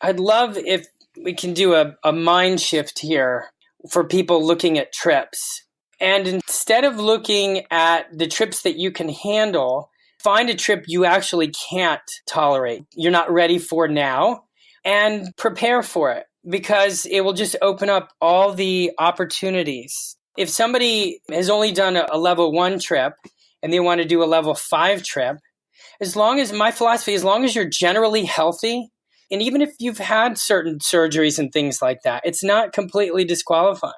I'd love if we can do a mind shift here for people looking at trips. And instead of looking at the trips that you can handle, find a trip you actually can't tolerate, you're not ready for now, and prepare for it, because it will just open up all the opportunities. If somebody has only done a level 1 trip and they want to do a level 5 trip, my philosophy, as long as you're generally healthy, and even if you've had certain surgeries and things like that, it's not completely disqualifying.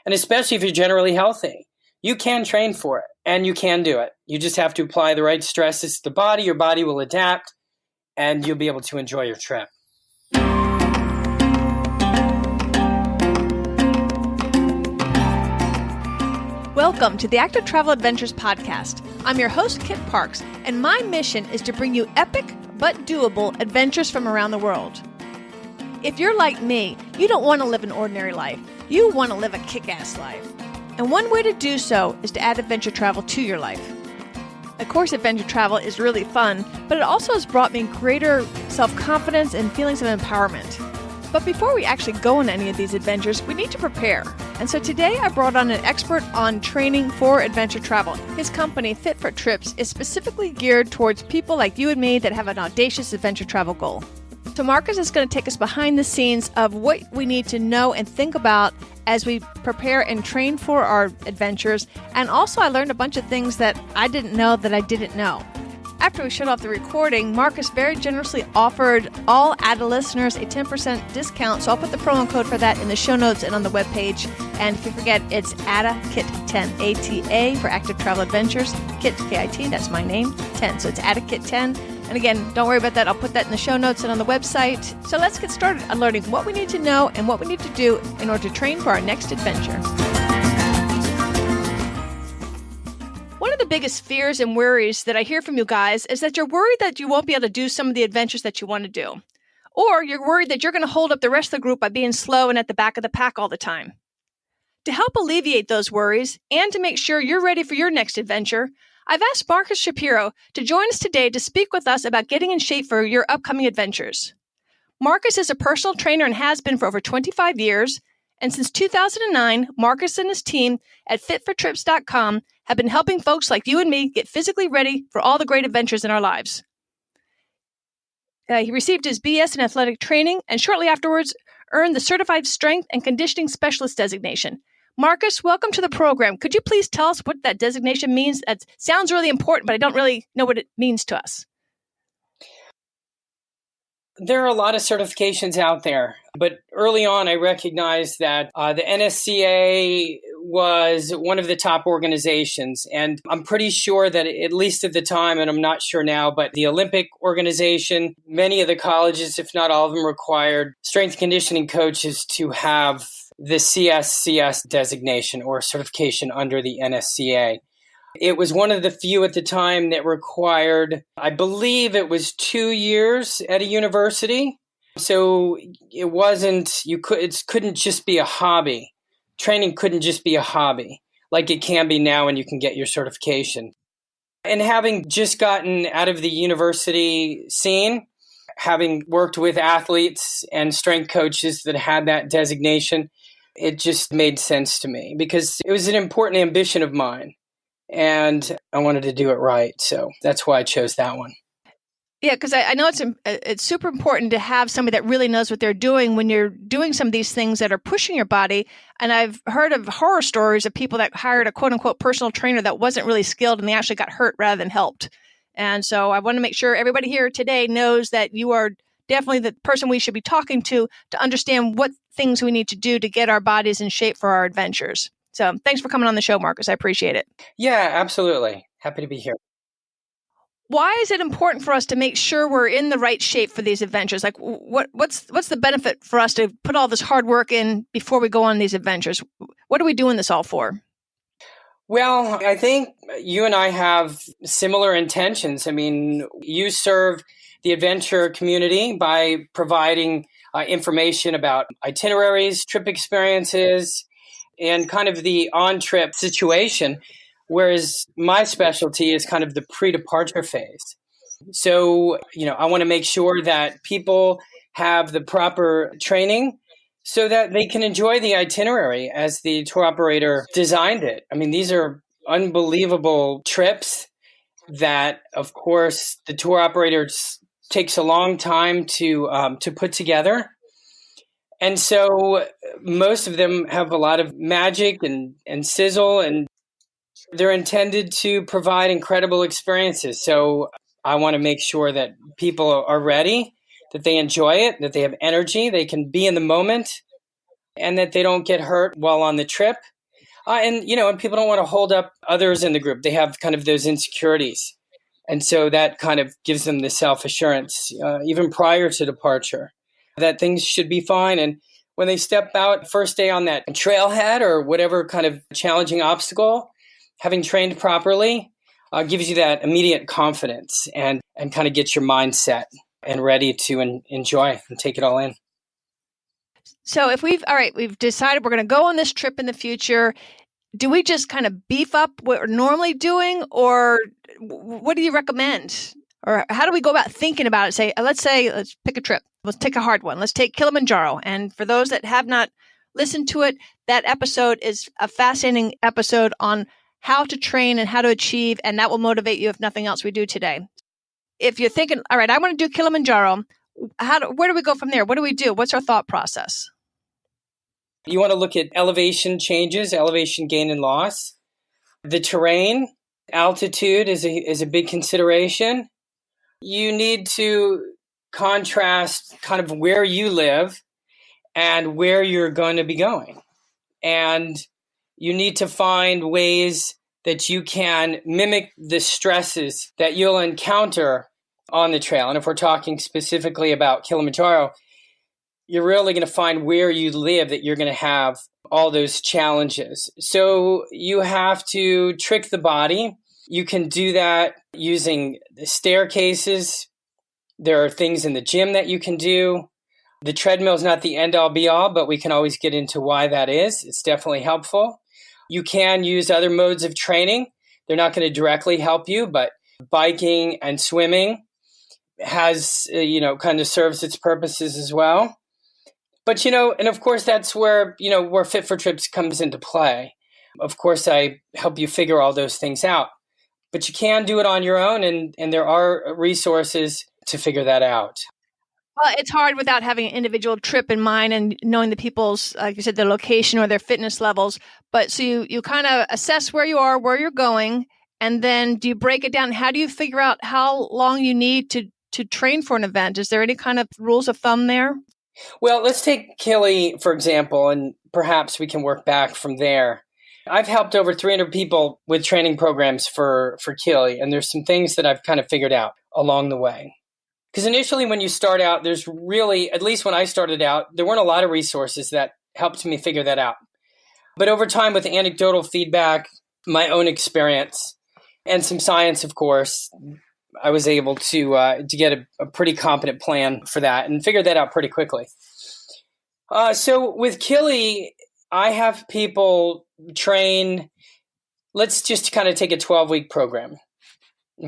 And especially if you're generally healthy, you can train for it and you can do it. You just have to apply the right stresses to the body. Your body will adapt and you'll be able to enjoy your trip. Welcome to the Active Travel Adventures podcast. I'm your host, Kit Parks, and my mission is to bring you epic but doable adventures from around the world. If you're like me, you don't want to live an ordinary life. You want to live a kick-ass life. And one way to do so is to add adventure travel to your life. Of course, adventure travel is really fun, but it also has brought me greater self-confidence and feelings of empowerment. But before we actually go on any of these adventures, we need to prepare. And so today I brought on an expert on training for adventure travel. His company, Fit for Trips, is specifically geared towards people like you and me that have an audacious adventure travel goal. So Marcus is going to take us behind the scenes of what we need to know and think about as we prepare and train for our adventures. And also I learned a bunch of things that I didn't know that I didn't know. After we shut off the recording, Marcus very generously offered all ADA listeners a 10% discount. So I'll put the promo code for that in the show notes and on the webpage. And if you forget, it's ADA Kit 10, ATA for Active Travel Adventures. Kit, K-I-T, that's my name, 10. So it's ADA Kit 10. And again, don't worry about that. I'll put that in the show notes and on the website. So let's get started on learning what we need to know and what we need to do in order to train for our next adventure. One of the biggest fears and worries that I hear from you guys is that you're worried that you won't be able to do some of the adventures that you want to do. Or you're worried that you're going to hold up the rest of the group by being slow and at the back of the pack all the time. To help alleviate those worries and to make sure you're ready for your next adventure, I've asked Marcus Shapiro to join us today to speak with us about getting in shape for your upcoming adventures. Marcus is a personal trainer and has been for over 25 years. And since 2009, Marcus and his team at fitfortrips.com have been helping folks like you and me get physically ready for all the great adventures in our lives. He received his BS in athletic training and shortly afterwards earned the Certified Strength and Conditioning Specialist designation. Marcus, welcome to the program. Could you please tell us what that designation means? That sounds really important, but I don't really know what it means to us. There are a lot of certifications out there, but early on I recognized that the NSCA was one of the top organizations. And I'm pretty sure that at least at the time, and I'm not sure now, but the Olympic organization, many of the colleges, if not all of them, required strength conditioning coaches to have the CSCS designation or certification under the NSCA. It was one of the few at the time that required, I believe it was 2 years at a university. So it wasn't, it couldn't just be a hobby. Training couldn't just be a hobby like it can be now when you can get your certification. And having just gotten out of the university scene, having worked with athletes and strength coaches that had that designation, it just made sense to me because it was an important ambition of mine. And I wanted to do it right. So that's why I chose that one. Yeah, because I know it's super important to have somebody that really knows what they're doing when you're doing some of these things that are pushing your body. And I've heard of horror stories of people that hired a quote unquote personal trainer that wasn't really skilled and they actually got hurt rather than helped. And so I want to make sure everybody here today knows that you are definitely the person we should be talking to understand what things we need to do to get our bodies in shape for our adventures. So thanks for coming on the show, Marcus. I appreciate it. Yeah, absolutely. Happy to be here. Why is it important for us to make sure we're in the right shape for these adventures? Like what's the benefit for us to put all this hard work in before we go on these adventures? What are we doing this all for? Well, I think you and I have similar intentions. I mean, you serve the adventure community by providing information about itineraries, trip experiences, and kind of the on-trip situation, whereas my specialty is kind of the pre-departure phase. So, I want to make sure that people have the proper training so that they can enjoy the itinerary as the tour operator designed it. I mean, these are unbelievable trips that, of course, the tour operator takes a long time to put together. And so most of them have a lot of magic and sizzle, and they're intended to provide incredible experiences. So I want to make sure that people are ready, that they enjoy it, that they have energy, they can be in the moment, and that they don't get hurt while on the trip. And people don't want to hold up others in the group. They have kind of those insecurities. And so that kind of gives them the self-assurance, even prior to departure, that things should be fine. And when they step out first day on that trailhead or whatever kind of challenging obstacle, having trained properly gives you that immediate confidence and kind of gets your mind set and ready to enjoy and take it all in. So if we've decided we're going to go on this trip in the future, do we just kind of beef up what we're normally doing, or what do you recommend? Or how do we go about thinking about it? Let's pick a trip. Let's take a hard one. Let's take Kilimanjaro. And for those that have not listened to it, that episode is a fascinating episode on how to train and how to achieve, and that will motivate you if nothing else we do today. If you're thinking, all right, I want to do Kilimanjaro, where do we go from there? What do we do? What's our thought process? You want to look at elevation changes, elevation gain and loss. The terrain, altitude is a big consideration. You need to contrast kind of where you live and where you're going to be going. And you need to find ways that you can mimic the stresses that you'll encounter on the trail. And if we're talking specifically about Kilimanjaro, you're really going to find where you live that you're going to have all those challenges. So you have to trick the body. You can do that using the staircases. There are things in the gym that you can do. The treadmill is not the end-all be-all, but we can always get into why that is. It's definitely helpful. You can use other modes of training. They're not going to directly help you, but biking and swimming has, kind of serves its purposes as well. But, and of course, that's where Fit for Trips comes into play. Of course, I help you figure all those things out. But you can do it on your own, and there are resources to figure that out. Well, it's hard without having an individual trip in mind and knowing the people's, like you said, their location or their fitness levels. But so you kind of assess where you are, where you're going, and then do you break it down? How do you figure out how long you need to train for an event? Is there any kind of rules of thumb there? Well, let's take Kili, for example, and perhaps we can work back from there. I've helped over 300 people with training programs for Kili, and there's some things that I've kind of figured out along the way. Because initially when you start out, there's really, at least when I started out, there weren't a lot of resources that helped me figure that out. But over time, with anecdotal feedback, my own experience, and some science, of course, I was able to get a pretty competent plan for that and figure that out pretty quickly. So with Kili, I have people train, let's just kind of take a 12-week program,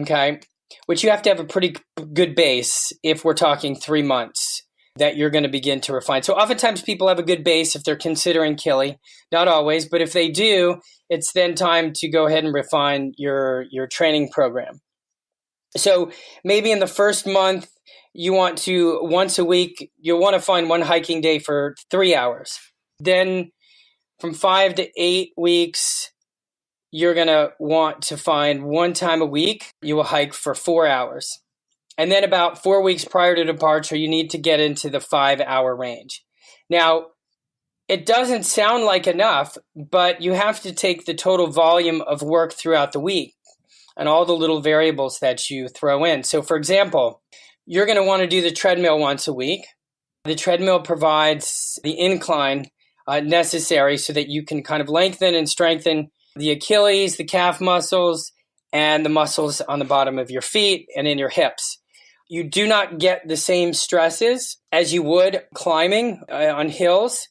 okay? Which you have to have a pretty good base if we're talking 3 months that you're going to begin to refine. So oftentimes people have a good base if they're considering Kili, not always, but if they do, it's then time to go ahead and refine your training program. So maybe in the first month, you want to, once a week, you'll want to find one hiking day for 3 hours. Then from 5 to 8 weeks, you're going to want to find one time a week, you will hike for 4 hours. And then about 4 weeks prior to departure, you need to get into the 5-hour range. Now, it doesn't sound like enough, but you have to take the total volume of work throughout the week and all the little variables that you throw in. So for example, you're going to want to do the treadmill once a week. The treadmill provides the incline necessary so that you can kind of lengthen and strengthen the Achilles, the calf muscles, and the muscles on the bottom of your feet and in your hips. You do not get the same stresses as you would climbing on hills.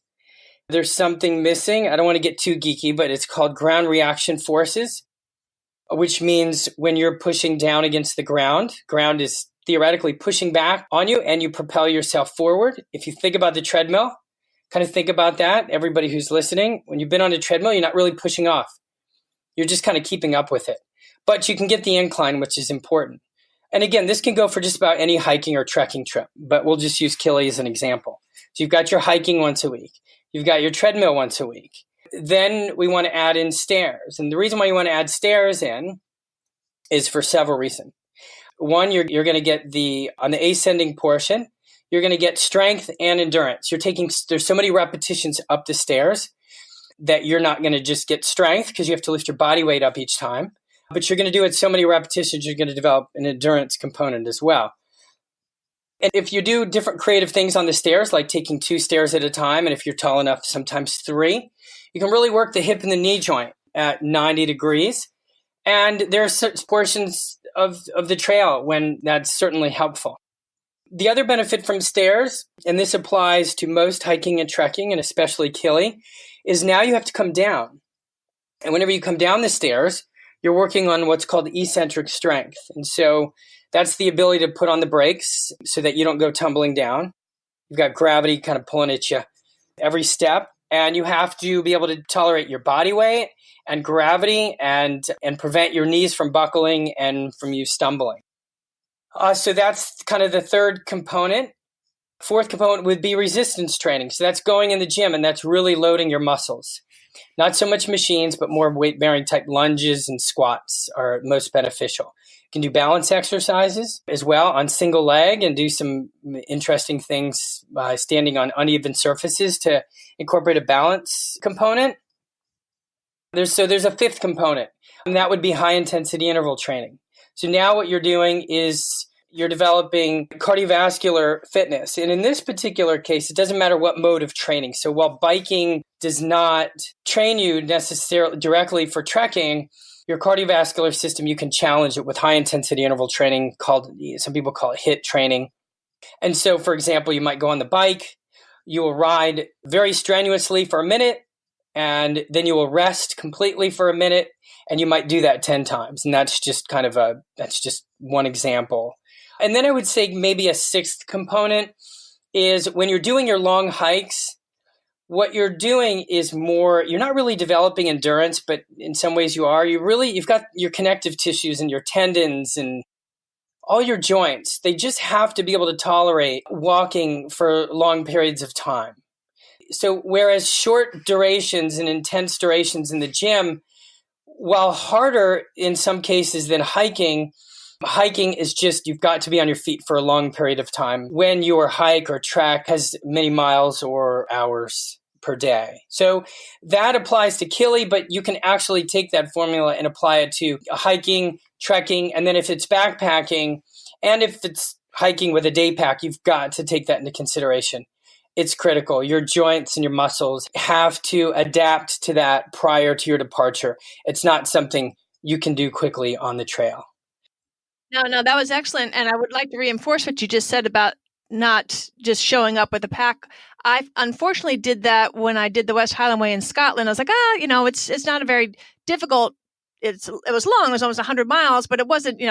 There's something missing. I don't want to get too geeky, but it's called ground reaction forces, which means when you're pushing down against the ground is theoretically pushing back on you and you propel yourself forward. If you think about the treadmill, kind of think about that. Everybody who's listening, when you've been on a treadmill, you're not really pushing off. You're just kind of keeping up with it. But you can get the incline, which is important. And again, this can go for just about any hiking or trekking trip, but we'll just use Kili as an example. So you've got your hiking once a week. You've got your treadmill once a week. Then we want to add in stairs. And the reason why you want to add stairs in is for several reasons. One, you're going to get on the ascending portion, you're going to get strength and endurance. There's so many repetitions up the stairs that you're not going to just get strength because you have to lift your body weight up each time. But you're going to do it so many repetitions, you're going to develop an endurance component as well. And if you do different creative things on the stairs, like taking 2 stairs at a time, and if you're tall enough, sometimes 3, you can really work the hip and the knee joint at 90 degrees. And there are certain portions of the trail when that's certainly helpful. The other benefit from stairs, and this applies to most hiking and trekking, and especially Kili, is now you have to come down. And whenever you come down the stairs, you're working on what's called eccentric strength. And so that's the ability to put on the brakes so that you don't go tumbling down. You've got gravity kind of pulling at you every step. And you have to be able to tolerate your body weight and gravity and prevent your knees from buckling and from you stumbling. So that's kind of the third component. Fourth component would be resistance training. So that's going in the gym, and that's really loading your muscles. Not so much machines, but more weight-bearing type lunges and squats are most beneficial. You can do balance exercises as well on single leg and do some interesting things standing on uneven surfaces to incorporate a balance component. There's a fifth component, and that would be high-intensity interval training. So now what you're doing is you're developing cardiovascular fitness. And in this particular case, it doesn't matter what mode of training. So while biking does not train you necessarily directly for trekking, your cardiovascular system, you can challenge it with high-intensity interval training some people call it HIIT training. And so, for example, you might go on the bike, you will ride very strenuously for a minute, and then you will rest completely for a minute, and you might do that 10 times. And that's just one example. And then I would say maybe a sixth component is when you're doing your long hikes, what you're doing is you're not really developing endurance, but in some ways you are. You've got your connective tissues and your tendons and all your joints. They just have to be able to tolerate walking for long periods of time. So whereas short durations and intense durations in the gym, while harder in some cases than hiking is just you've got to be on your feet for a long period of time when your hike or trek has many miles or hours per day. So that applies to Kili, but you can actually take that formula and apply it to hiking, trekking, and then if it's backpacking, and if it's hiking with a day pack, you've got to take that into consideration. It's critical. Your joints and your muscles have to adapt to that prior to your departure. It's not something you can do quickly on the trail. No, that was excellent. And I would like to reinforce what you just said about not just showing up with a pack. I unfortunately did that when I did the West Highland Way in Scotland. I was like, it's not a very difficult. It was long. It was almost 100 miles, but it wasn't,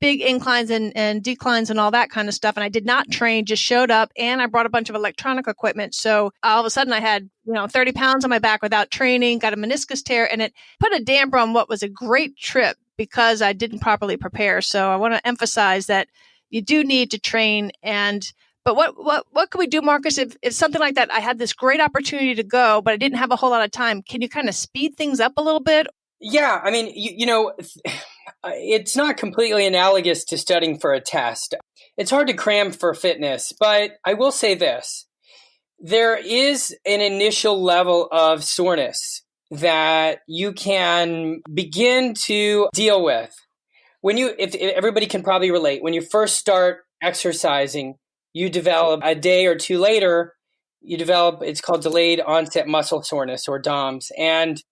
big inclines and declines and all that kind of stuff. And I did not train, just showed up, and I brought a bunch of electronic equipment. So all of a sudden I had, 30 pounds on my back without training, got a meniscus tear, and it put a damper on what was a great trip because I didn't properly prepare. So I want to emphasize that you do need to train. But what can we do, Marcus, if something like that, I had this great opportunity to go, but I didn't have a whole lot of time. Can you kind of speed things up a little bit? Yeah, I mean, it's not completely analogous to studying for a test. It's hard to cram for fitness, but I will say this. There is an initial level of soreness that you can begin to deal with. If everybody can probably relate, when you first start exercising, you develop a day or two later, it's called delayed onset muscle soreness or DOMS. And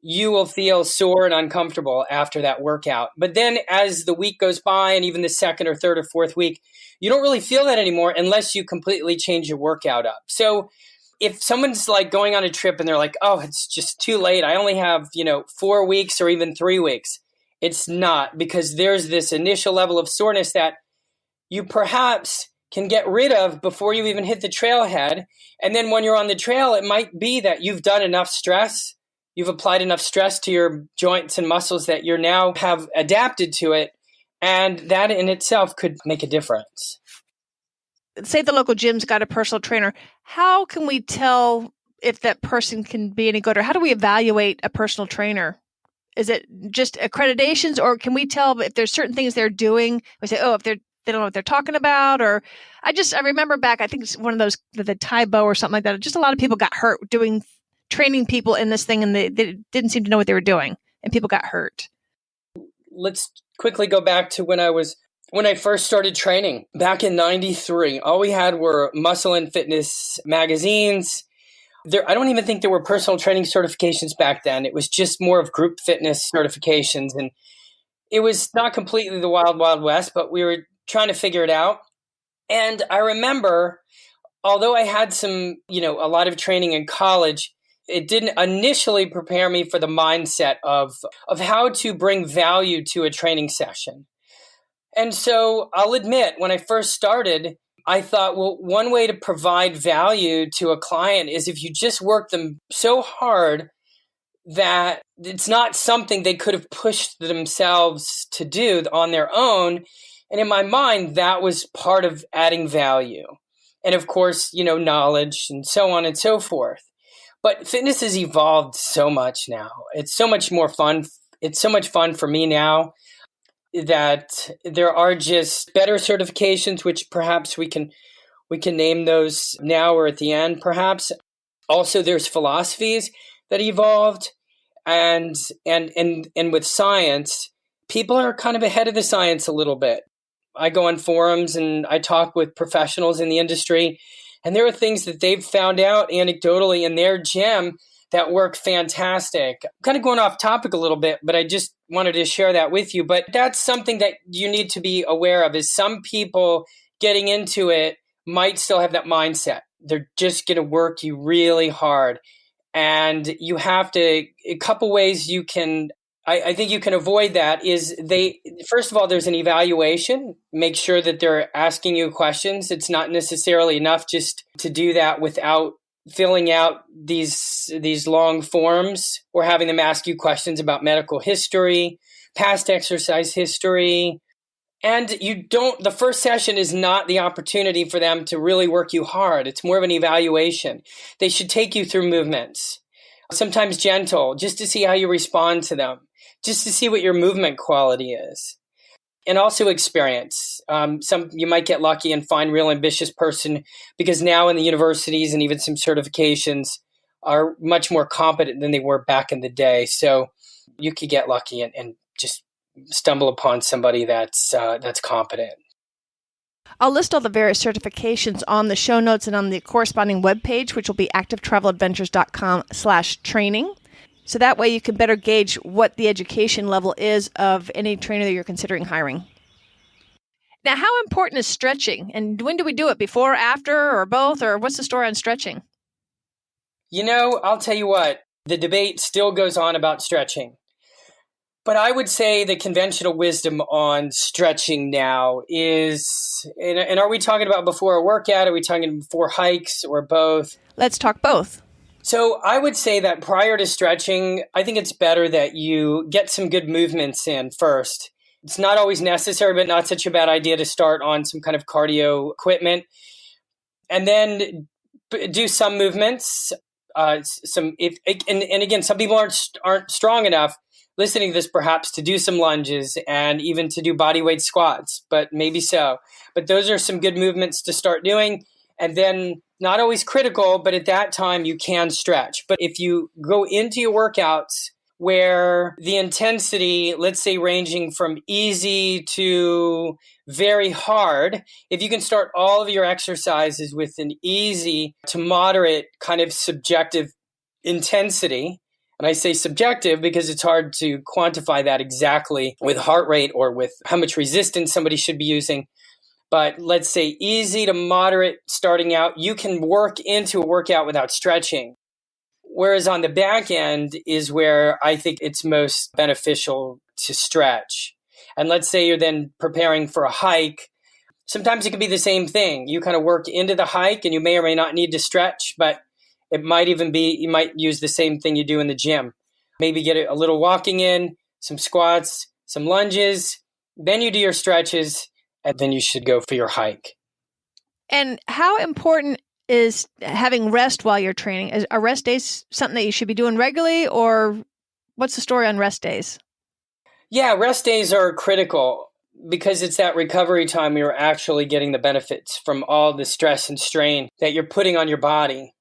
you will feel sore and uncomfortable after that workout. But then as the week goes by and even the second or third or fourth week, you don't really feel that anymore unless you completely change your workout up. So if someone's like going on a trip and they're like, oh, it's just too late. I only have, 4 weeks or even 3 weeks. It's not, because there's this initial level of soreness that you perhaps can get rid of before you even hit the trailhead. And then when you're on the trail, it might be that you've done enough stress, you've applied enough stress to your joints and muscles that you're now have adapted to it. And that in itself could make a difference. Say the local gym's got a personal trainer. How can we tell if that person can be any good, or how do we evaluate a personal trainer? Is it just accreditations, or can we tell if there's certain things they're doing? We say, oh, if they don't know what they're talking about, or I remember back, I think it's one of those, the Taibo or something like that. Just a lot of people got hurt training people in this thing, and they didn't seem to know what they were doing, and people got hurt. Let's quickly go back to when I first started training back in 93. All we had were muscle and fitness magazines. I don't even think there were personal training certifications back then. It was just more of group fitness certifications. And it was not completely the wild, wild west, but we were trying to figure it out. And I remember, although I had a lot of training in college, it didn't initially prepare me for the mindset of how to bring value to a training session. And so I'll admit, when I first started, I thought, well, one way to provide value to a client is if you just work them so hard that it's not something they could have pushed themselves to do on their own. And in my mind, that was part of adding value. And of course, knowledge and so on and so forth. But fitness has evolved so much now. It's so much more fun. It's so much fun for me now that there are just better certifications, which perhaps we can name those now or at the end, perhaps. Also, there's philosophies that evolved, and with science, people are kind of ahead of the science a little bit. I go on forums and I talk with professionals in the industry, and there are things that they've found out anecdotally in their gym that work fantastic. I'm kind of going off topic a little bit, but I just wanted to share that with you. But that's something that you need to be aware of, is some people getting into it might still have that mindset. They're just going to work you really hard. And you have to, a couple ways you can, I think you can avoid that is first of all, there's an evaluation. Make sure that they're asking you questions. It's not necessarily enough just to do that without filling out these long forms or having them ask you questions about medical history, past exercise history. And the first session is not the opportunity for them to really work you hard. It's more of an evaluation. They should take you through movements, sometimes gentle, just to see how you respond to them, just to see what your movement quality is. And also experience. You might get lucky and find a real ambitious person, because now in the universities and even some certifications are much more competent than they were back in the day. So you could get lucky and just stumble upon somebody that's competent. I'll list all the various certifications on the show notes and on the corresponding webpage, which will be activetravelijadventures.com/training. So that way you can better gauge what the education level is of any trainer that you're considering hiring. Now, how important is stretching? And when do we do it? Before, after, or both? Or what's the story on stretching? I'll tell you what, the debate still goes on about stretching. But I would say the conventional wisdom on stretching now is, and are we talking about before a workout? Are we talking before hikes, or both? Let's talk both. So I would say that prior to stretching, I think it's better that you get some good movements in first. It's not always necessary, but not such a bad idea to start on some kind of cardio equipment. And then do some movements. And again, some people aren't strong enough listening to this perhaps to do some lunges and even to do body weight squats, but maybe so. But those are some good movements to start doing. And then not always critical, but at that time you can stretch. But if you go into your workouts where the intensity, let's say ranging from easy to very hard, if you can start all of your exercises with an easy to moderate kind of subjective intensity, and I say subjective because it's hard to quantify that exactly with heart rate or with how much resistance somebody should be using. But let's say easy to moderate starting out, you can work into a workout without stretching. Whereas on the back end is where I think it's most beneficial to stretch. And let's say you're then preparing for a hike. Sometimes it could be the same thing. You kind of work into the hike and you may or may not need to stretch, but it might even be, you might use the same thing you do in the gym. Maybe get a little walking in, some squats, some lunges, then you do your stretches, and then you should go for your hike. And how important is having rest while you're training? Are rest days something that you should be doing regularly, or what's the story on rest days? Yeah, rest days are critical because it's that recovery time you're actually getting the benefits from all the stress and strain that you're putting on your body.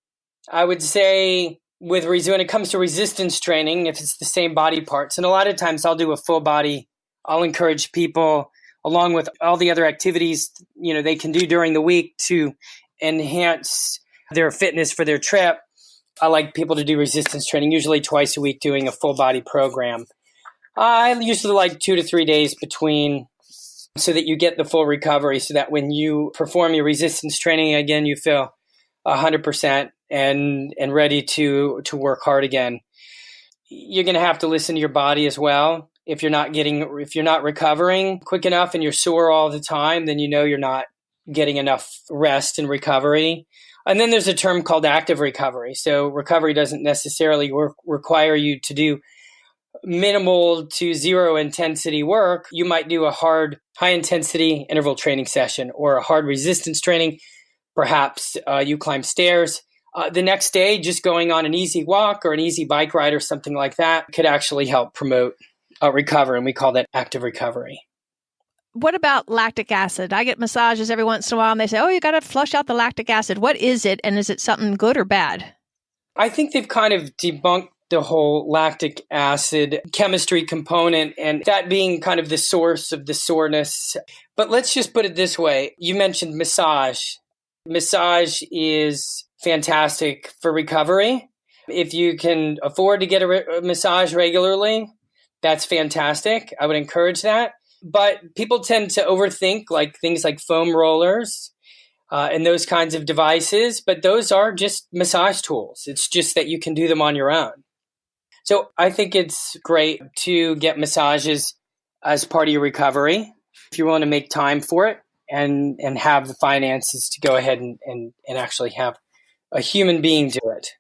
I would say when it comes to resistance training, if it's the same body parts, and a lot of times I'll do a full body, I'll encourage people along with all the other activities, they can do during the week to enhance their fitness for their trip. I like people to do resistance training, usually twice a week, doing a full body program. I usually like 2 to 3 days between so that you get the full recovery, so that when you perform your resistance training again, you feel 100% and ready to work hard again. You're going to have to listen to your body as well. If you're not recovering quick enough and you're sore all the time, then you're not getting enough rest and recovery. And then there's a term called active recovery. So recovery doesn't necessarily require you to do minimal to zero intensity work. You might do a hard, high intensity interval training session or a hard resistance training. Perhaps you climb stairs. The next day, just going on an easy walk or an easy bike ride or something like that could actually help promote recovery, and we call that active recovery. What about lactic acid? I get massages every once in a while, and they say, you got to flush out the lactic acid. What is it, and is it something good or bad? I think they've kind of debunked the whole lactic acid chemistry component, and that being kind of the source of the soreness. But let's just put it this way. You mentioned massage. Massage is fantastic for recovery. If you can afford to get a massage regularly, that's fantastic. I would encourage that. But people tend to overthink things like foam rollers and those kinds of devices. But those are just massage tools. It's just that you can do them on your own. So I think it's great to get massages as part of your recovery if you're willing to make time for it and have the finances to go ahead and actually have a human being do it.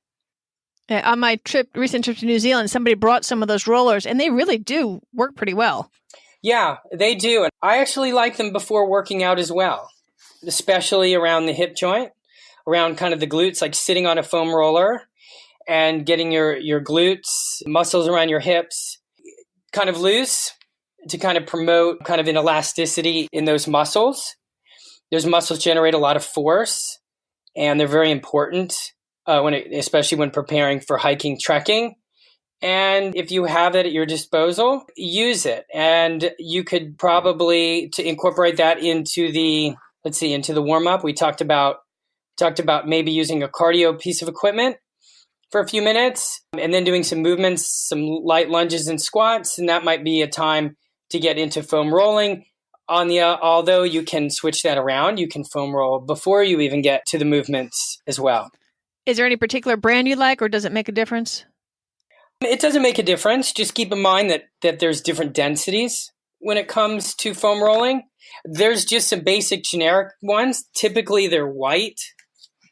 On my recent trip to New Zealand, somebody brought some of those rollers, and they really do work pretty well. Yeah, they do. And I actually like them before working out as well, especially around the hip joint, around kind of the glutes, like sitting on a foam roller and getting your glutes, muscles around your hips kind of loose to kind of promote kind of an elasticity in those muscles. Those muscles generate a lot of force, and they're very important. Especially when preparing for hiking, trekking. And if you have it at your disposal, use it. And you could probably to incorporate that into the warm-up. We talked about maybe using a cardio piece of equipment for a few minutes and then doing some movements, some light lunges and squats. And that might be a time to get into foam rolling. Although you can switch that around, you can foam roll before you even get to the movements as well. Is there any particular brand you like, or does it make a difference? It doesn't make a difference. Just keep in mind that there's different densities when it comes to foam rolling. There's just some basic generic ones. Typically, they're white,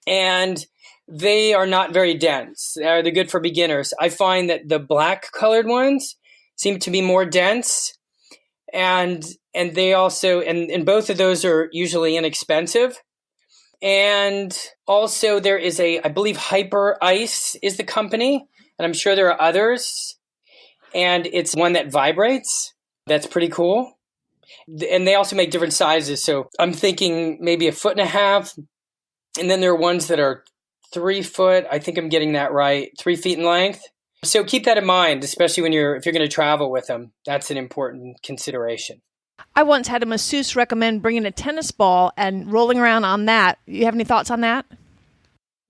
and they are not very dense. They're good for beginners. I find that the black colored ones seem to be more dense, and they also and both of those are usually inexpensive. And also there is I believe Hyper Ice is the company, and I'm sure there are others. And it's one that vibrates. That's pretty cool. And they also make different sizes. So I'm thinking maybe 1.5 feet. And then there are ones that are 3 foot. I think I'm getting that right. 3 feet in length. So keep that in mind, especially if you're going to travel with them. That's an important consideration. I once had a masseuse recommend bringing a tennis ball and rolling around on that. You have any thoughts on that?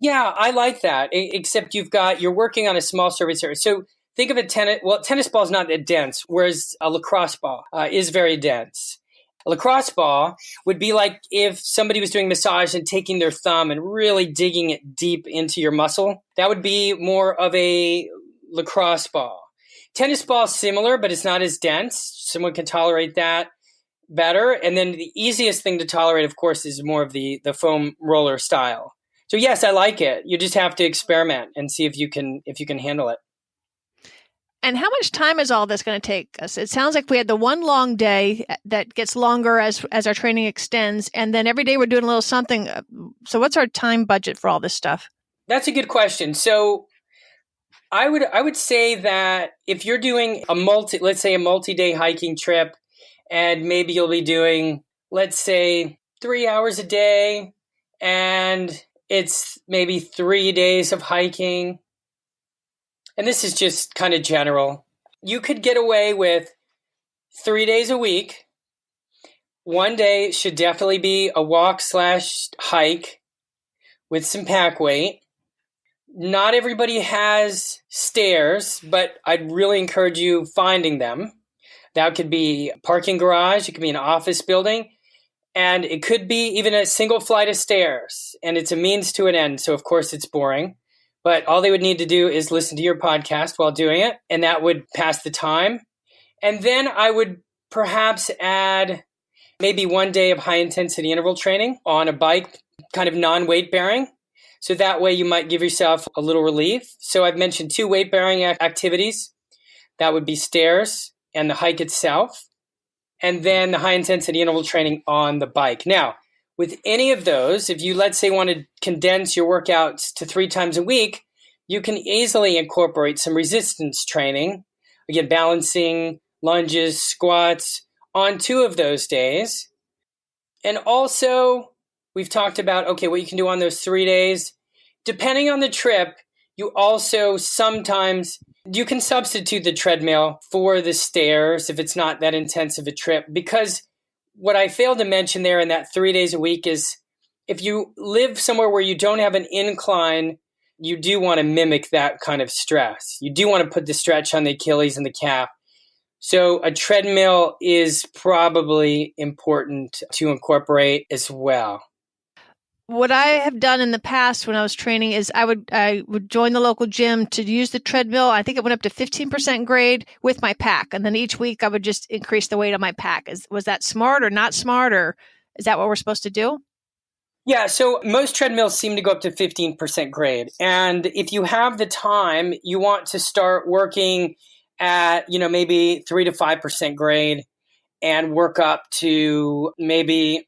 Yeah, I like that, except you're working on a small surface area. So think of tennis ball is not that dense, whereas a lacrosse ball is very dense. A lacrosse ball would be like if somebody was doing massage and taking their thumb and really digging it deep into your muscle. That would be more of a lacrosse ball. Tennis ball is similar, but it's not as dense. Someone can tolerate that. better. And then the easiest thing to tolerate, of course, is more of the foam roller style. So yes, I like it. You just have to experiment and see if you can handle it. And how much time is all this going to take us? It sounds like we had the one long day that gets longer as our training extends, and then every day we're doing a little something. So what's our time budget for all this stuff? That's a good question. So I would say that if you're doing let's say a multi-day hiking trip, and maybe you'll be doing, let's say, 3 hours a day, and it's maybe 3 days of hiking. And this is just kind of general. You could get away with 3 days a week. One day should definitely be a walk/hike with some pack weight. Not everybody has stairs, but I'd really encourage you finding them. That could be a parking garage. It could be an office building. And it could be even a single flight of stairs. And it's a means to an end. So, of course, it's boring. But all they would need to do is listen to your podcast while doing it. And that would pass the time. And then I would perhaps add maybe 1 day of high-intensity interval training on a bike, kind of non-weight bearing. So that way you might give yourself a little relief. So I've mentioned 2 weight-bearing activities. That would be stairs and the hike itself, and then the high-intensity interval training on the bike. Now, with any of those, if you, let's say, want to condense your workouts to 3 times a week, you can easily incorporate some resistance training, again, balancing, lunges, squats, on 2 of those days. And also, we've talked about, okay, what you can do on those 3 days. Depending on the trip, you also sometimes, you can substitute the treadmill for the stairs if it's not that intense of a trip. Because what I failed to mention there in that 3 days a week is if you live somewhere where you don't have an incline, you do want to mimic that kind of stress. You do want to put the stretch on the Achilles and the calf. So a treadmill is probably important to incorporate as well. What I have done in the past when I was training is I would join the local gym to use the treadmill. I think it went up to 15% grade with my pack. And then each week I would just increase the weight on my pack. Was that smart or not smart, or is that what we're supposed to do? Yeah, so most treadmills seem to go up to 15% grade. And if you have the time, you want to start working at, maybe 3 to 5% grade and work up to maybe,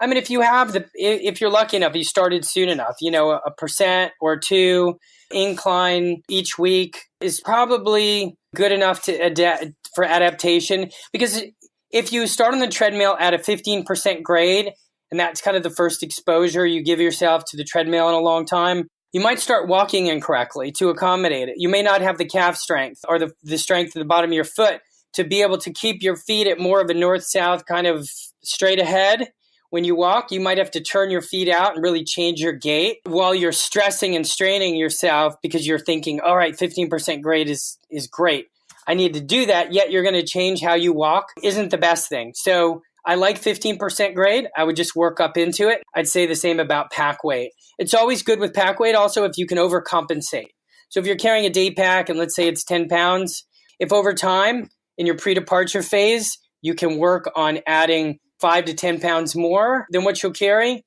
if you're lucky enough, you started soon enough, a percent or 2 incline each week is probably good enough to adapt for adaptation. Because if you start on the treadmill at a 15% grade, and that's kind of the first exposure you give yourself to the treadmill in a long time, you might start walking incorrectly to accommodate it. You may not have the calf strength or the strength at the bottom of your foot to be able to keep your feet at more of a north-south kind of straight ahead. When you walk, you might have to turn your feet out and really change your gait while you're stressing and straining yourself because you're thinking, all right, 15% grade is great. I need to do that, yet you're going to change how you walk isn't the best thing. So I like 15% grade. I would just work up into it. I'd say the same about pack weight. It's always good with pack weight also if you can overcompensate. So if you're carrying a day pack and let's say it's 10 pounds, if over time in your pre-departure phase, you can work on adding 5 to 10 pounds more than what you'll carry,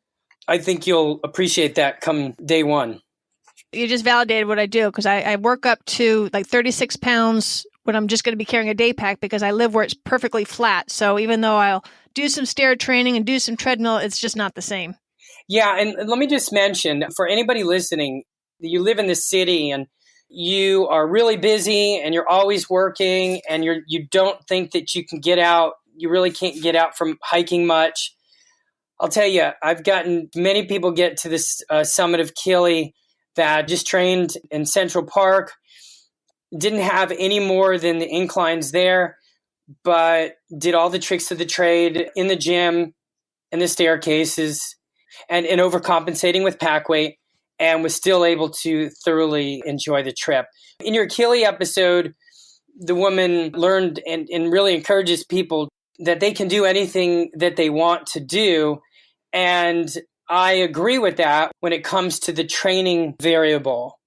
I think you'll appreciate that come day one. You just validated what I do because I work up to like 36 pounds when I'm just going to be carrying a day pack because I live where it's perfectly flat. So even though I'll do some stair training and do some treadmill, it's just not the same. Yeah, and let me just mention, for anybody listening, you live in the city and you are really busy and you're always working and you don't think that you can get out. You really can't get out from hiking much. I'll tell you, I've gotten many people get to this summit of Kili that just trained in Central Park, didn't have any more than the inclines there, but did all the tricks of the trade in the gym and the staircases and overcompensating with pack weight and was still able to thoroughly enjoy the trip. In your Kili episode, the woman learned and really encourages people that they can do anything that they want to do. And I agree with that when it comes to the training variable.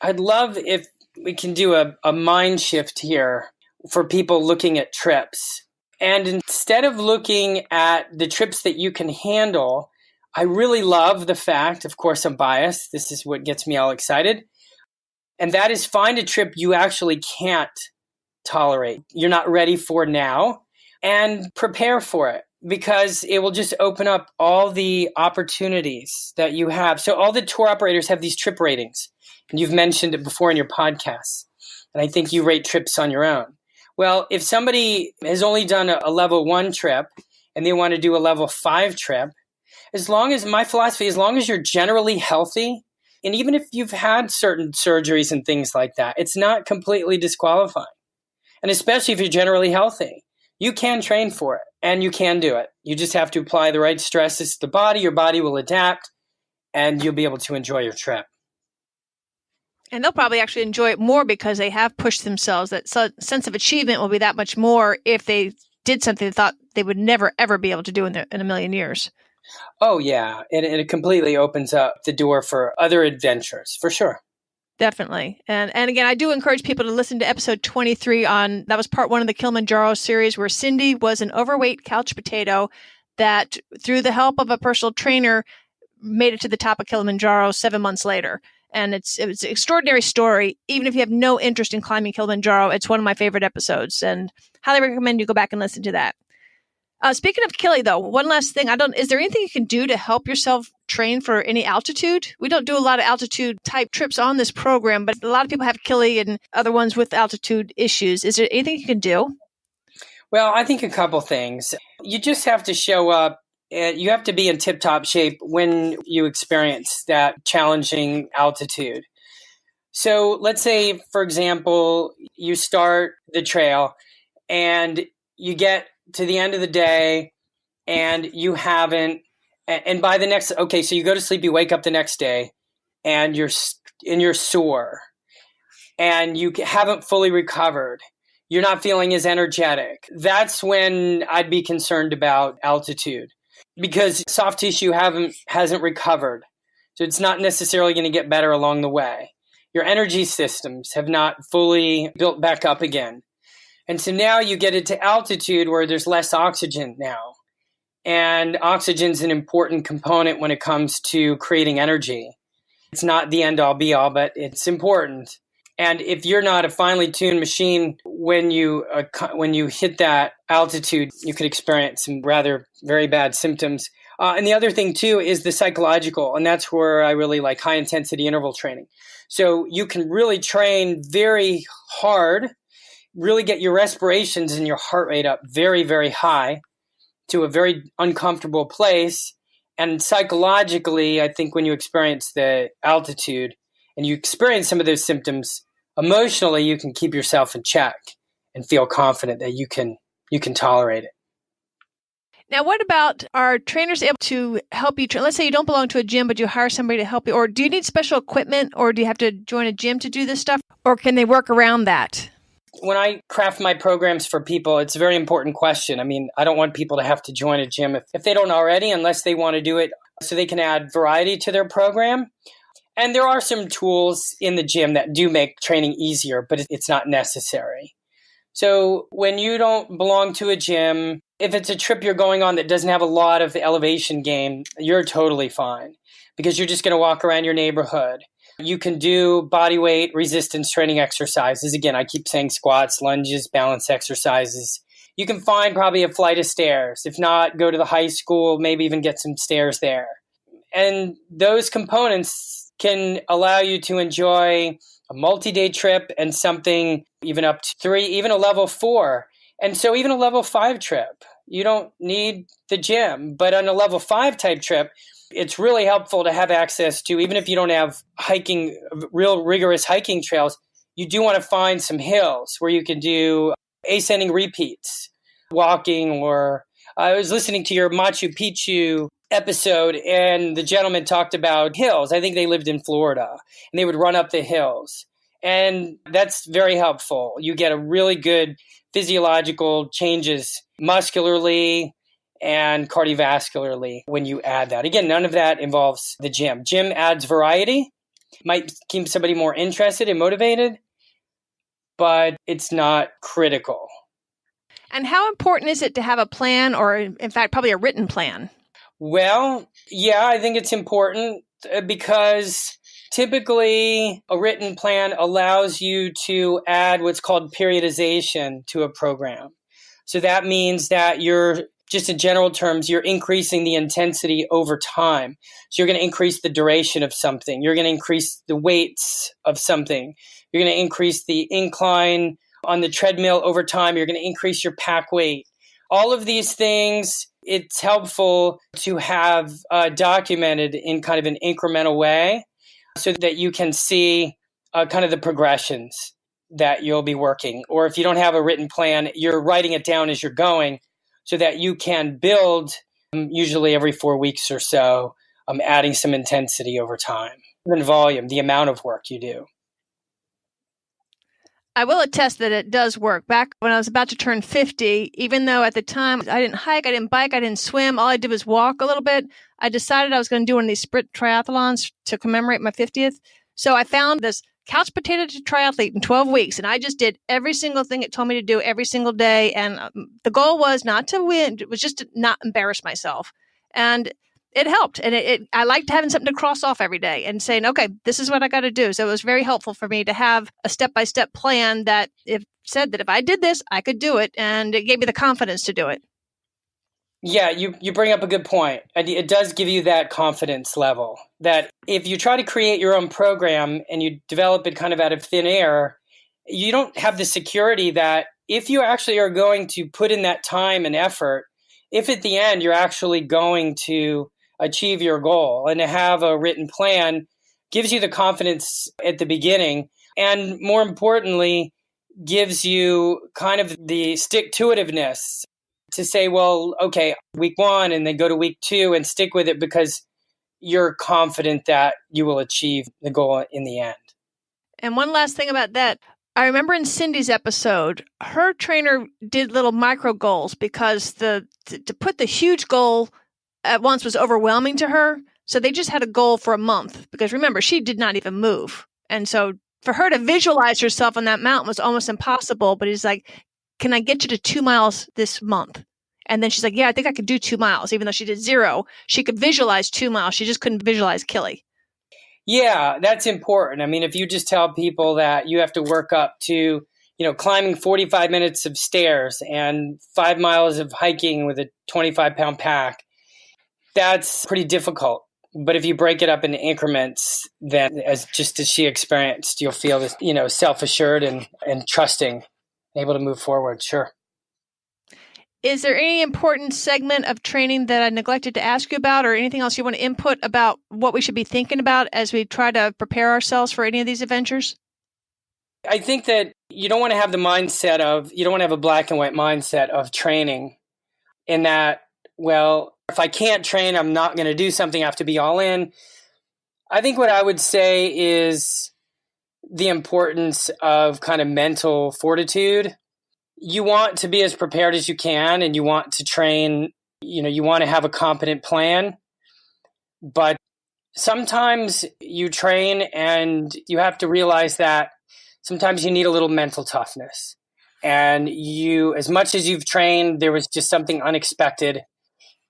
I'd love if we can do a mind shift here for people looking at trips. And instead of looking at the trips that you can handle, I really love the fact, of course, I'm biased. This is what gets me all excited. And that is find a trip you actually can't tolerate. You're not ready for now, and prepare for it, because it will just open up all the opportunities that you have. So all the tour operators have these trip ratings, and you've mentioned it before in your podcasts. And I think you rate trips on your own. Well, if somebody has only done a level 1 trip and they want to do a level 5 trip, my philosophy, as long as you're generally healthy, and even if you've had certain surgeries and things like that, it's not completely disqualifying. And especially if you're generally healthy, you can train for it and you can do it. You just have to apply the right stresses to the body. Your body will adapt and you'll be able to enjoy your trip. And they'll probably actually enjoy it more because they have pushed themselves. That sense of achievement will be that much more if they did something they thought they would never, ever be able to do in a million years. Oh, yeah. It completely opens up the door for other adventures, for sure. Definitely. And again, I do encourage people to listen to episode 23 that was part 1 of the Kilimanjaro series, where Cindy was an overweight couch potato that, through the help of a personal trainer, made it to the top of Kilimanjaro 7 months later. And it's an extraordinary story. Even if you have no interest in climbing Kilimanjaro, it's one of my favorite episodes, and highly recommend you go back and listen to that. Speaking of Kili, though, one last thing. Is there anything you can do to help yourself train for any altitude? We don't do a lot of altitude type trips on this program, but a lot of people have Kili and other ones with altitude issues. Is there anything you can do? Well, I think a couple things. You just have to show up. You have to be in tip-top shape when you experience that challenging altitude. So let's say, for example, you start the trail and you get to the end of the day and you haven't, and by the next, okay, so you go to sleep, you wake up the next day and you're sore and you haven't fully recovered. You're not feeling as energetic. That's when I'd be concerned about altitude, because soft tissue hasn't recovered. So it's not necessarily going to get better along the way. Your energy systems have not fully built back up again. And so now you get into altitude where there's less oxygen now. And oxygen's an important component when it comes to creating energy. It's not the end all be all, but it's important. And if you're not a finely tuned machine, when you hit that altitude, you could experience some rather very bad symptoms. And the other thing too is the psychological, and that's where I really like high intensity interval training. So you can really train very hard, really get your respirations and your heart rate up very, very high to a very uncomfortable place. And psychologically, I think when you experience the altitude and you experience some of those symptoms, emotionally, you can keep yourself in check and feel confident that you can tolerate it. Now, what about, are trainers able to help you? Let's say you don't belong to a gym, but you hire somebody to help you. Or do you need special equipment, or do you have to join a gym to do this stuff? Or can they work around that? When I craft my programs for people, it's a very important question. I mean, I don't want people to have to join a gym if they don't already, unless they want to do it so they can add variety to their program. And there are some tools in the gym that do make training easier, but it's not necessary. So when you don't belong to a gym, if it's a trip you're going on that doesn't have a lot of elevation gain, you're totally fine, because you're just going to walk around your neighborhood. You can do body weight resistance training exercises. Again, I keep saying squats, lunges, balance exercises. You can find probably a flight of stairs. If not, go to the high school, maybe even get some stairs there. And those components can allow you to enjoy a multi-day trip and something even up to 3, even a level 4. And so even a level 5 trip, you don't need the gym. But on a level 5 type trip, it's really helpful to have access to, even if you don't have hiking, real rigorous hiking trails, you do want to find some hills where you can do ascending repeats, walking. Or I was listening to your Machu Picchu episode, and the gentleman talked about hills. I think they lived in Florida, and they would run up the hills. And that's very helpful. You get a really good physiological changes muscularly and cardiovascularly when you add that. Again, none of that involves the gym. Gym adds variety, might keep somebody more interested and motivated, but it's not critical. And how important is it to have a plan, or in fact, probably a written plan? Well, yeah, I think it's important because typically a written plan allows you to add what's called periodization to a program. So that means that just in general terms, you're increasing the intensity over time. So you're going to increase the duration of something. You're going to increase the weights of something. You're going to increase the incline on the treadmill over time. You're going to increase your pack weight. All of these things, it's helpful to have documented in kind of an incremental way so that you can see kind of the progressions that you'll be working. Or if you don't have a written plan, you're writing it down as you're going so that you can build usually every 4 weeks or so, adding some intensity over time and volume, the amount of work you do. I will attest that it does work. Back when I was about to turn 50, even though at the time I didn't hike, I didn't bike, I didn't swim, all I did was walk a little bit, I decided I was going to do one of these sprint triathlons to commemorate my 50th. So I found this couch potato triathlete in 12 weeks, and I just did every single thing it told me to do every single day. And the goal was not to win, it was just to not embarrass myself. And it helped. And I liked having something to cross off every day and saying, okay, this is what I got to do. So it was very helpful for me to have a step-by-step plan that said that if I did this, I could do it. And it gave me the confidence to do it. Yeah, you bring up a good point. It does give you that confidence level that if you try to create your own program and you develop it kind of out of thin air, you don't have the security that if you actually are going to put in that time and effort, if at the end you're actually going to achieve your goal. And to have a written plan gives you the confidence at the beginning, and more importantly, gives you kind of the stick-to-itiveness to say, well, okay, week 1 and then go to week 2 and stick with it because you're confident that you will achieve the goal in the end. And one last thing about that, I remember in Cindy's episode, her trainer did little micro goals because to put the huge goal at once was overwhelming to her. So they just had a goal for a month because remember, she did not even move. And so for her to visualize herself on that mountain was almost impossible. But he's like, can I get you to 2 miles this month? And then she's like, yeah, I think I could do 2 miles. Even though she did 0, she could visualize 2 miles. She just couldn't visualize Kili. Yeah, that's important. I mean, if you just tell people that you have to work up to, climbing 45 minutes of stairs and 5 miles of hiking with a 25-pound pack, that's pretty difficult. But if you break it up into increments, then as she experienced, you'll feel this, self-assured and trusting, able to move forward. Sure. Is there any important segment of training that I neglected to ask you about, or anything else you want to input about what we should be thinking about as we try to prepare ourselves for any of these adventures? I think that you don't want to have you don't want to have a black and white mindset of training in that, well, if I can't train, I'm not going to do something. I have to be all in. I think what I would say is the importance of kind of mental fortitude. You want to be as prepared as you can, and you want to train, you want to have a competent plan. But sometimes you train and you have to realize that sometimes you need a little mental toughness. And as much as you've trained, there was just something unexpected.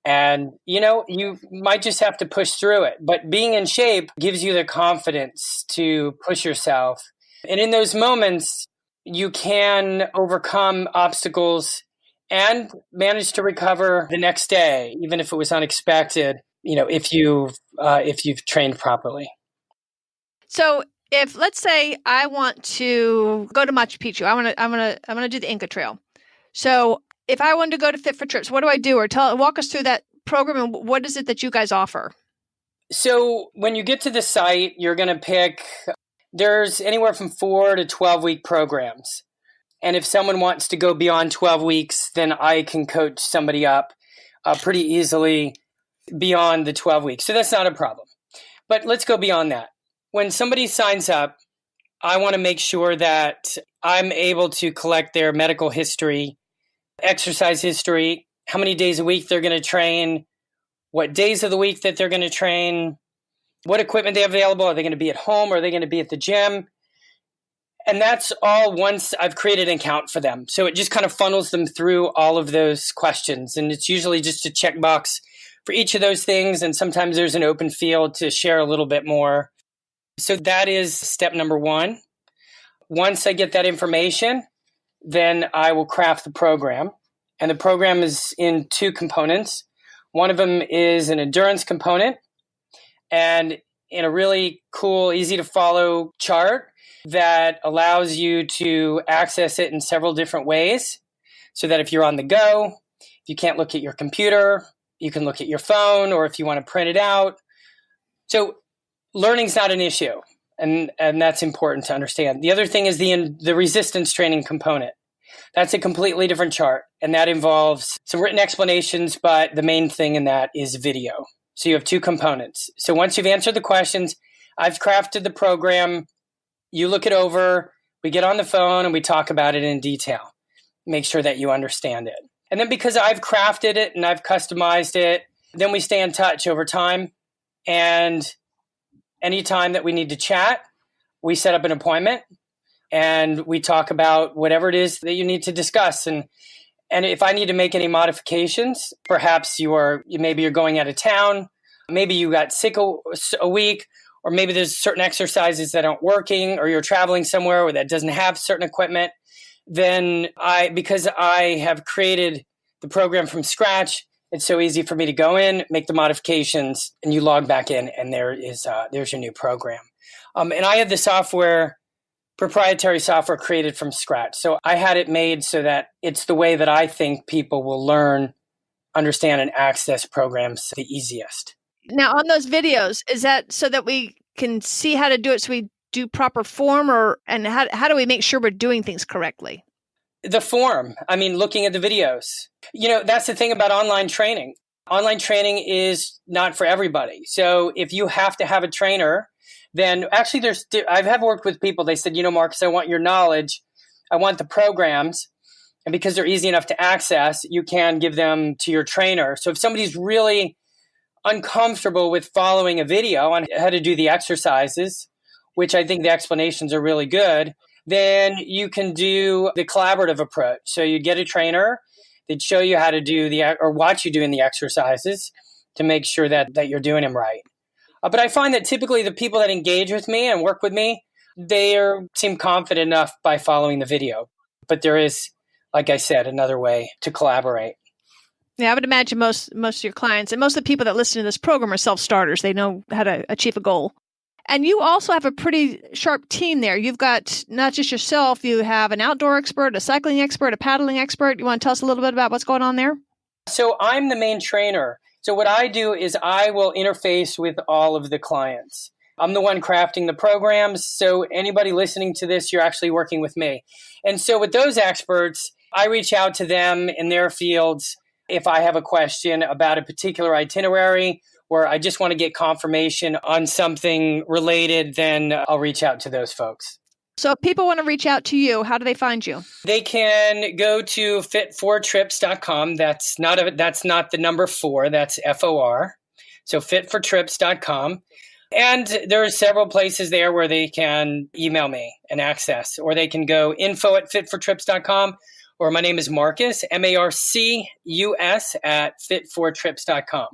And, you might just have to push through it. But being in shape gives you the confidence to push yourself. And in those moments, you can overcome obstacles and manage to recover the next day, even if it was unexpected, if you've trained properly. So if, let's say, I want to go to Machu Picchu, I want to do the Inca Trail. So if I wanted to go to Fit for Trips, what do I do? Or walk us through that program, and what is it that you guys offer? So when you get to the site, you're going to pick, there's anywhere from 4 to 12-week programs. And if someone wants to go beyond 12 weeks, then I can coach somebody up pretty easily beyond the 12 weeks. So that's not a problem. But let's go beyond that. When somebody signs up, I want to make sure that I'm able to collect their medical history, exercise history, how many days a week they're going to train, what days of the week that they're going to train, what equipment they have available. Are they going to be at home? Or are they going to be at the gym? And that's all once I've created an account for them. So it just kind of funnels them through all of those questions. And it's usually just a checkbox for each of those things. And sometimes there's an open field to share a little bit more. So that is step number one. Once I get that information, then I will craft the program. And the program is in two components. One of them is an endurance component, and in a really cool, easy to follow chart that allows you to access it in several different ways, so that if you're on the go, if you can't look at your computer, you can look at your phone, or if you want to print it out. So learning's not an issue, and that's important to understand. The other thing is the resistance training component. That's a completely different chart, and that involves some written explanations, but the main thing in that is video. So you have two components. So once you've answered the questions, I've crafted the program, you look it over, we get on the phone, and we talk about it in detail. Make sure that you understand it. And then because I've crafted it and I've customized it, then we stay in touch over time. And anytime that we need to chat, we set up an appointment and we talk about whatever it is that you need to discuss. And if I need to make any modifications, perhaps maybe you're going out of town, maybe you got sick a week, or maybe there's certain exercises that aren't working, or you're traveling somewhere where that doesn't have certain equipment, then because I have created the program from scratch, it's so easy for me to go in, make the modifications, and you log back in, and there's your new program. And I have the proprietary software created from scratch. So I had it made so that it's the way that I think people will learn, understand, and access programs the easiest. Now, on those videos, is that so that we can see how to do it, so we do proper form, and how do we make sure we're doing things correctly? The form, looking at the videos. That's the thing about online training. Online training is not for everybody. So if you have to have a trainer, then actually I have worked with people, they said, Marcus, I want your knowledge. I want the programs. And because they're easy enough to access, you can give them to your trainer. So if somebody's really uncomfortable with following a video on how to do the exercises, which I think the explanations are really good, then you can do the collaborative approach. So you get a trainer, they'd show you how to do or watch you doing the exercises to make sure that you're doing them right. But I find that typically the people that engage with me and work with me, they seem confident enough by following the video. But there is, like I said, another way to collaborate. Yeah, I would imagine most of your clients and most of the people that listen to this program are self-starters. They know how to achieve a goal. And you also have a pretty sharp team there. You've got not just yourself, you have an outdoor expert, a cycling expert, a paddling expert. You want to tell us a little bit about what's going on there? So I'm the main trainer. So what I do is I will interface with all of the clients. I'm the one crafting the programs. So anybody listening to this, you're actually working with me. And so with those experts, I reach out to them in their fields. If I have a question about a particular itinerary where I just want to get confirmation on something related, then I'll reach out to those folks. So if people want to reach out to you, how do they find you? They can go to fit4trips.com. That's not the number 4, that's FOR. So fit4trips.com. And there are several places there where they can email me and access, or they can go info@fit4trips.com, or my name is Marcus, Marcus @fit4trips.com.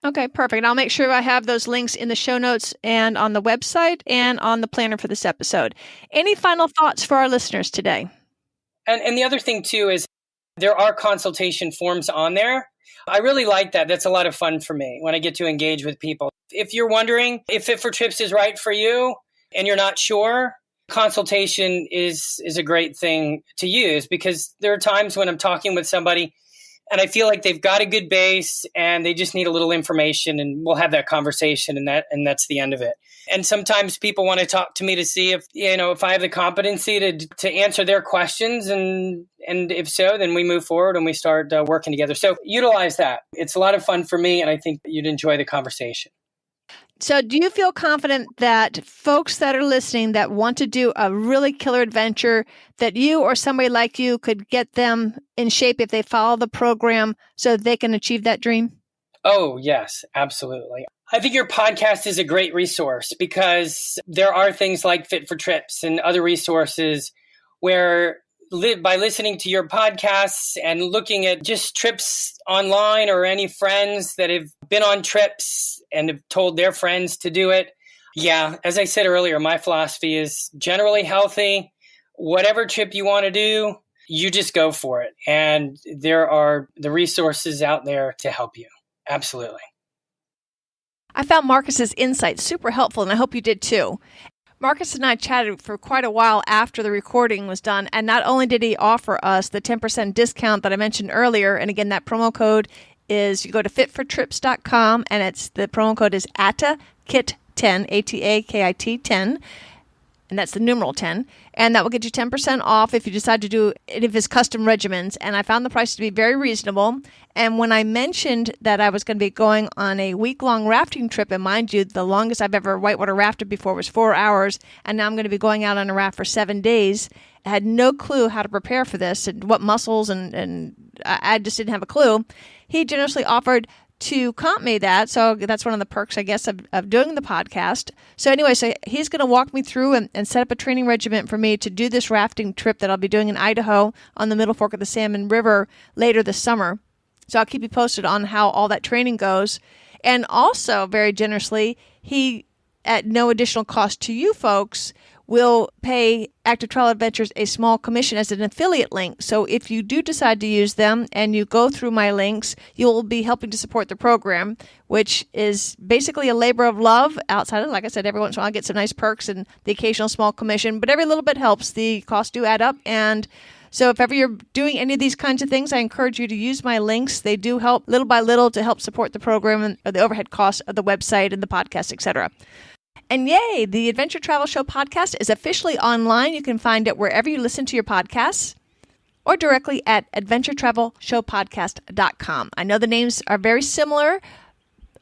Okay, perfect. I'll make sure I have those links in the show notes and on the website and on the planner for this episode. Any final thoughts for our listeners today? And the other thing, too, is there are consultation forms on there. I really like that. That's a lot of fun for me when I get to engage with people. If you're wondering if Fit for Trips is right for you and you're not sure, consultation is a great thing to use, because there are times when I'm talking with somebody and I feel like they've got a good base and they just need a little information, and we'll have that conversation, and that's the end of it. And sometimes people want to talk to me to see if I have the competency to answer their questions, and if so, then we move forward and we start working together. So utilize that. It's a lot of fun for me, and I think you'd enjoy the conversation. So do you feel confident that folks that are listening that want to do a really killer adventure, that you or somebody like you could get them in shape if they follow the program so they can achieve that dream? Oh, yes, absolutely. I think your podcast is a great resource because there are things like Fit for Trips and other resources where by listening to your podcasts and looking at just trips online or any friends that have been on trips and have told their friends to do it. Yeah, as I said earlier, my philosophy is generally healthy. Whatever trip you want to do, you just go for it. And there are the resources out there to help you. Absolutely. I found Marcus's insights super helpful, and I hope you did too. Marcus and I chatted for quite a while after the recording was done, and not only did he offer us the 10% discount that I mentioned earlier, and again, that promo code is, you go to fitfortrips.com, and the promo code is ATAKIT10, A-T-A-K-I-T 10, and that's the numeral 10, and that will get you 10% off if you decide to do any of his custom regimens, and I found the price to be very reasonable. And when I mentioned that I was going to be going on a week-long rafting trip, and mind you, the longest I've ever whitewater rafted before was 4 hours, and now I'm going to be going out on a raft for 7 days, I had no clue how to prepare for this and what muscles, and I just didn't have a clue. He generously offered to comp me that, so that's one of the perks, I guess, of doing the podcast. So anyway, so he's going to walk me through and set up a training regimen for me to do this rafting trip that I'll be doing in Idaho on the Middle Fork of the Salmon River later this summer. So I'll keep you posted on how all that training goes. And also, very generously, he, at no additional cost to you folks, will pay Active Travel Adventures a small commission as an affiliate link. So if you do decide to use them and you go through my links, you'll be helping to support the program, which is basically a labor of love outside of, like I said, every once in a while I get some nice perks and the occasional small commission, but every little bit helps. The costs do add up. And so if ever you're doing any of these kinds of things, I encourage you to use my links. They do help little by little to help support the program and the overhead costs of the website and the podcast, etc. And yay, the Adventure Travel Show podcast is officially online. You can find it wherever you listen to your podcasts or directly at adventuretravelshowpodcast.com. I know the names are very similar.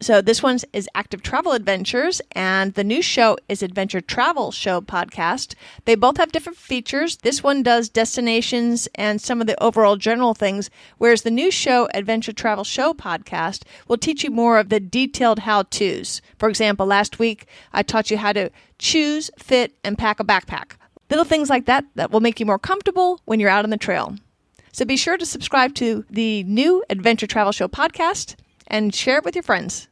So this one is Active Travel Adventures, and the new show is Adventure Travel Show Podcast. They both have different features. This one does destinations and some of the overall general things, whereas the new show, Adventure Travel Show Podcast, will teach you more of the detailed how-tos. For example, last week I taught you how to choose, fit, and pack a backpack. Little things like that will make you more comfortable when you're out on the trail. So be sure to subscribe to the new Adventure Travel Show Podcast and share it with your friends.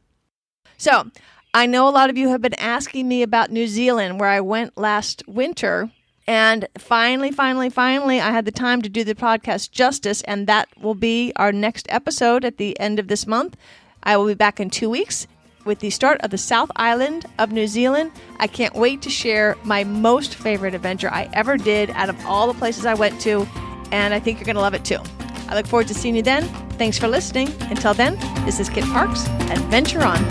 So, I know a lot of you have been asking me about New Zealand, where I went last winter, and finally, I had the time to do the podcast justice, and that will be our next episode at the end of this month. I will be back in 2 weeks with the start of the South Island of New Zealand. I can't wait to share my most favorite adventure I ever did out of all the places I went to, and I think you're going to love it too. I look forward to seeing you then. Thanks for listening. Until then, this is Kit Parks. Adventure on.